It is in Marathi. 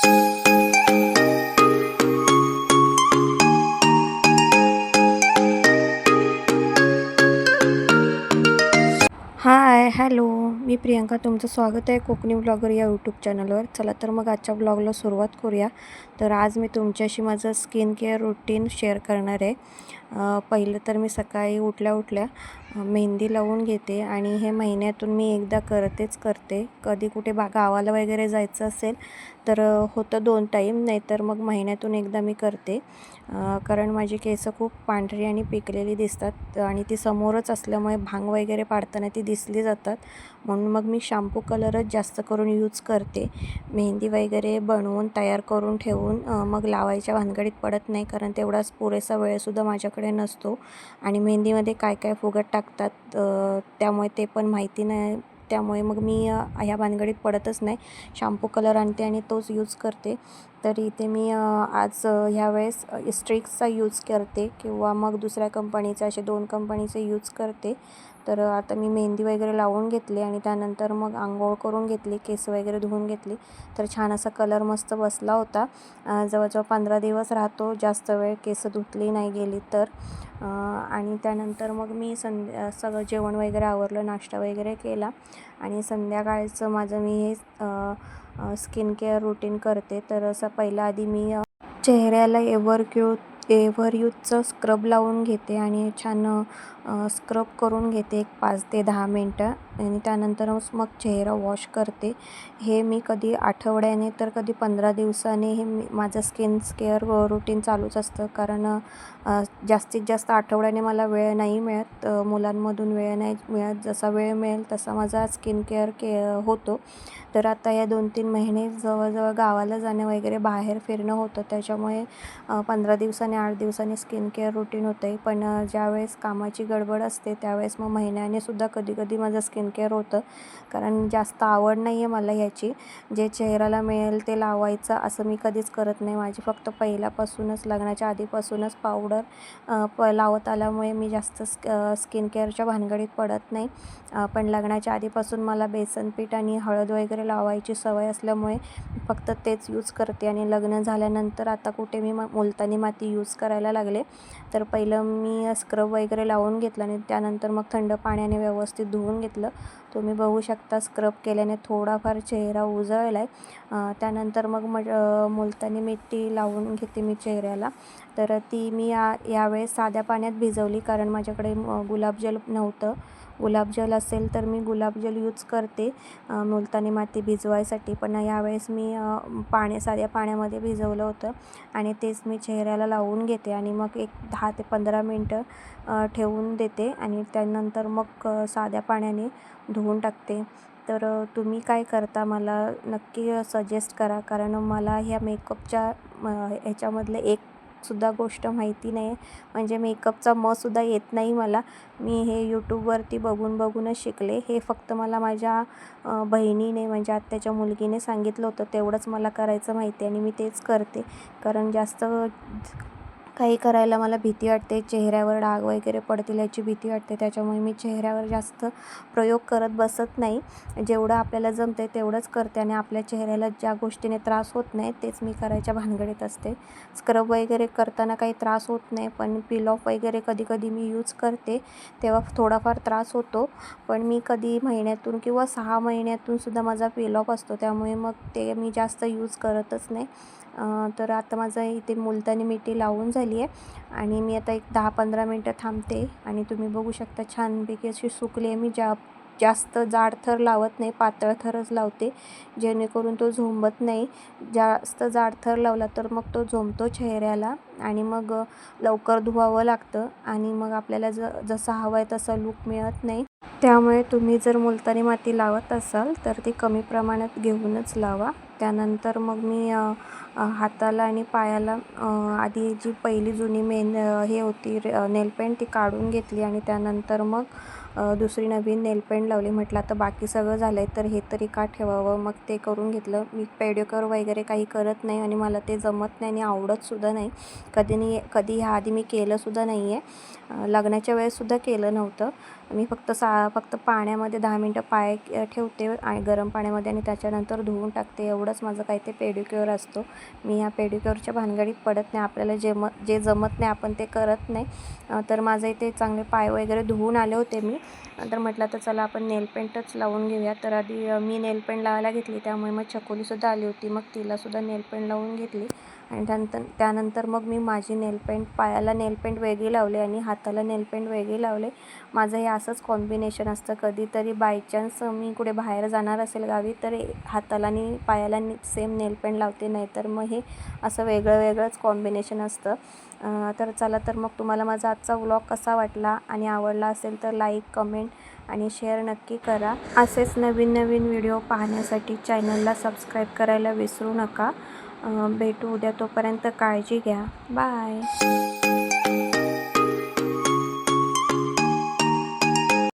हाय हॅलो, मी प्रियंका. तुमचं स्वागत आहे कोकणी ब्लॉगर या यूट्यूब चॅनलवर. चला तर मग आजच्या ब्लॉगला सुरुवात करूया. तर आज मी तुमच्याशी माझं स्किन केअर रुटीन शेअर करणार आहे. पहिलं तर मी सकाळी उठल्या मेहंदी लावून घेते आणि हे महिन्यातून मी एकदा करते. कधी कुठे गावाला वगैरे जायचं असेल तर होतं 2 टाईम, नाहीतर मग महिन्यातून एकदा मी करते. कारण माझी केस खूप पांढरी आणि पिकलेली दिसतात आणि ती समोरच असल्यामुळे भांग वगैरे पाडताना ती दिसली जातात. म्हणून मग मी शॅम्पू कलरच जास्त करून यूज करते. मेहंदी वगैरे बनवून तयार करून ठेवून मग लावायच्या भानगडीत पडत नाही, कारण तेवढाच पुरेसा वेळसुद्धा माझ्याकडे नसतो आणि मेहंदीमध्ये काय काय फुगत टाकतात त्यामुळे ते पण माहिती नाही. त्यामुळे मग मी ह्या भानगडीत पडतच नाही. शॅम्पू कलर आणते आणि तोच यूज करते. तर इथे मी आज ह्यावेळेस स्ट्रिक्सचा यूज करते किंवा मग दुसऱ्या कंपनीचा, असे 2 कंपनीचे यूज करते. तर आता मी मेहंदी वगैरे लावून घेतली आणि त्यानंतर मग अंघोळ करून घेतली, केस वगैरे धुवून घेतली. तर छान असा कलर मस्त बसला होता. जवळजवळ 15 दिवस राहतो, जास्त वेळ केस धुतली नाही गेली तर. आणि त्यानंतर मग मी सगळं जेवण वगैरे आवरलं, नाश्ता वगैरे केला आणि संध्याकाळचं माझं मी हे स्किन केअर रुटीन करते. तर असं पहिला आधी मी चेहऱ्याला एव्हरयूथचं स्क्रब लावून घेते आणि छान स्क्रब करून घेते एक 5 ते 10 मिनटं आणि त्यानंतर मग चेहरा वॉश करते. हे मी कधी आठवड्याने तर कधी 15 दिवसाने हे माझं स्किन केअर रुटीन चालूच असतं. कारण जास्तीत जास्त आठवड्याने मला वेळ नाही मिळत, मुलांमधून वेळ नाही मिळत. जसा वेळ मिळेल तसा माझा स्किन केअर होतो. तर आता या 2-3 महिने जवळजवळ गावाला जाणं वगैरे बाहेर फिरणं होतं, त्याच्यामुळे 15 दिवसांनी 8 दिवसांनी स्किन केअर रुटीन होतं आहे. पण ज्यावेळेस कामाची गडबड असते त्यावेळेस मग महिन्याने सुद्धा कधी माझं स्किन केअर होतं. कारण जास्त आवड नाही आहे मला ह्याची. जे चेहऱ्याला मिळेल ते लावायचं असं मी कधीच करत नाही. माझी फक्त पहिल्यापासूनच, लग्नाच्या आधीपासूनच पावडर लावत आल्यामुळे मी जास्त स्किन केअरच्या भानगडीत पडत नाही. पण लग्नाच्या आधीपासून मला बेसन पीठ आणि हळद वगैरे लावायची सवय असल्यामुळे फक्त तेच यूज करते. आणि लग्न झाल्यानंतर आता कुठे मी मुलतानी माती यूज करायला लागले. तर पहिलं मी स्क्रब वगैरे लावून घेतलं आणि त्यानंतर मग थंड पाण्याने व्यवस्थित धुवून घेतलं. तुम्ही बघू शकता स्क्रब केल्याने थोडाफार चेहरा उजळला आहे. त्यानंतर मग मुलतानी मिठी लावून घेते मी चेहऱ्याला. तर ती मी यावेळेस साध्या पाण्यात भिजवली, कारण माझ्याकडे गुलाबजल नव्हतं. गुलाबजल असेल तर मी गुलाबजल यूज करते मुलतानी माती भिजवायसाठी. पण यावेळेस मी साध्या पाण्यामध्ये भिजवलं होतं आणि तेच मी चेहऱ्याला लावून घेते आणि मग एक 10 ते 15 मिनटं ठेवून देते आणि त्यानंतर मग साध्या पाण्याने धुवून टाकते. तर तुम्ही काय करता मला नक्की सजेस्ट करा, कारण मला ह्या मेकअपच्या ह्याच्यामधलं एकसुद्धा गोष्ट माहिती नाही आहे. म्हणजे मेकअपचा सुद्धा येत नाही मला. मी हे यूट्यूबवरती बघूनच शिकले. हे फक्त मला माझ्या बहिणीने, म्हणजे आत्याच्या मुलगीने सांगितलं होतं, तेवढंच मला करायचं माहिती आहे आणि मी तेच करते. कारण जास्त काही करायला मला भीती वाटते, चेहऱ्यावर डाग वगैरे पडतील याची भीती वाटते. त्याच्यामुळे मी चेहऱ्यावर जास्त प्रयोग करत बसत नाही. जेवढं आपल्याला जमतं आहे तेवढंच करते आणि आपल्या चेहऱ्याला ज्या गोष्टीने त्रास होत नाही तेच मी करायच्या भानगडीत असते. स्क्रब वगैरे करताना काही त्रास होत नाही, पण पील ऑफ वगैरे कधी मी यूज करते तेव्हा थोडाफार त्रास होतो. पण मी कधी महिन्यातून किंवा 6 महिन्यातून सुद्धा माझा पील ऑफ असतो, त्यामुळे मग ते मी जास्त यूज करतच नाही. तर आता माझं इथे मुलतानी मिठी लावून झाली आहे आणि मी आता एक 10-15 मिनटं थांबते आणि तुम्ही बघू शकता छानपैकी अशी सुकली आहे. मी जास्त जाड थर लावत नाही, पातळ थरच लावते, जेणेकरून तो झोंबत नाही. जास्त जाड थर लावला तर मग तो झोंबतो चेहऱ्याला आणि मग लवकर धुवावं लागतं आणि मग आपल्याला जसा हवा आहे तसा लूक मिळत नाही. त्यामुळे तुम्ही जर मुलतानी माती लावत असाल तर ती कमी प्रमाणात घेऊनच लावा. त्यानंतर मग मी हाताला आणि पायाला आधी जी पहिली जुनी हे होती नेलपेंट ती काढून घेतली आणि त्यानंतर मग दुसरी नवीन नेलपेंट लावली. म्हटलं आता बाकी सगळं झालं आहे तर हे तरी का ठेवावं, मग ते करून घेतलं. मी पेडिक्युअर वगैरे काही करत नाही आणि मला ते जमत नाही आणि आवडतसुद्धा नाही. कधी ह्या आधी मी केलंसुद्धा नाही आहे. लग्नाच्या वेळेससुद्धा केलं नव्हतं. मी फक्त पाण्यामध्ये 10 मिनटं पाय ठेवते आणि गरम पाण्यामध्ये आणि त्याच्यानंतर धुवून टाकते. एवढंच माझं काही ते पेडिक्युअर असतो. मी ह्या पेडिक्युअरच्या भानगडीत पडत नाही. आपल्याला जे जमत नाही आपण ते करत नाही. तर माझे इथे चांगले पाय वगैरे धुवून आले होते मी. नंतर म्हटलं तर चला आपण नेलपेंटच लावून घेऊया. तर आधी मी नेलपेंट लावायला घेतली, त्यामुळे मग छकुलीसुद्धा आली होती. मग तिलासुद्धा नेलपेंट लावून घेतली आणि त्यानंतर मग मी माझी पायाला नेलपेंट वेगळी लावले आणि हाताला नेलपेंट वेगळी लावले. माझं हे असंच कॉम्बिनेशन असतं. कधीतरी बाय चान्स मी कुठे बाहेर जाणार असेल गावी तर हाताला आणि पायाला सेम नेलपेंट लावते, नाहीतर मग हे असं वेगळंच कॉम्बिनेशन असतं. तर चला, तर मग तुम्हाला माझा आजचा व्लॉग कसा वाटला आणि आवडला असेल तर लाईक, कमेंट आणि शेअर नक्की करा. असेच नवीन व्हिडिओ पाहण्यासाठी चॅनलला सबस्क्राईब करायला विसरू नका. भेटू उद्या, तोपर्यंत काळजी घ्या. बाय.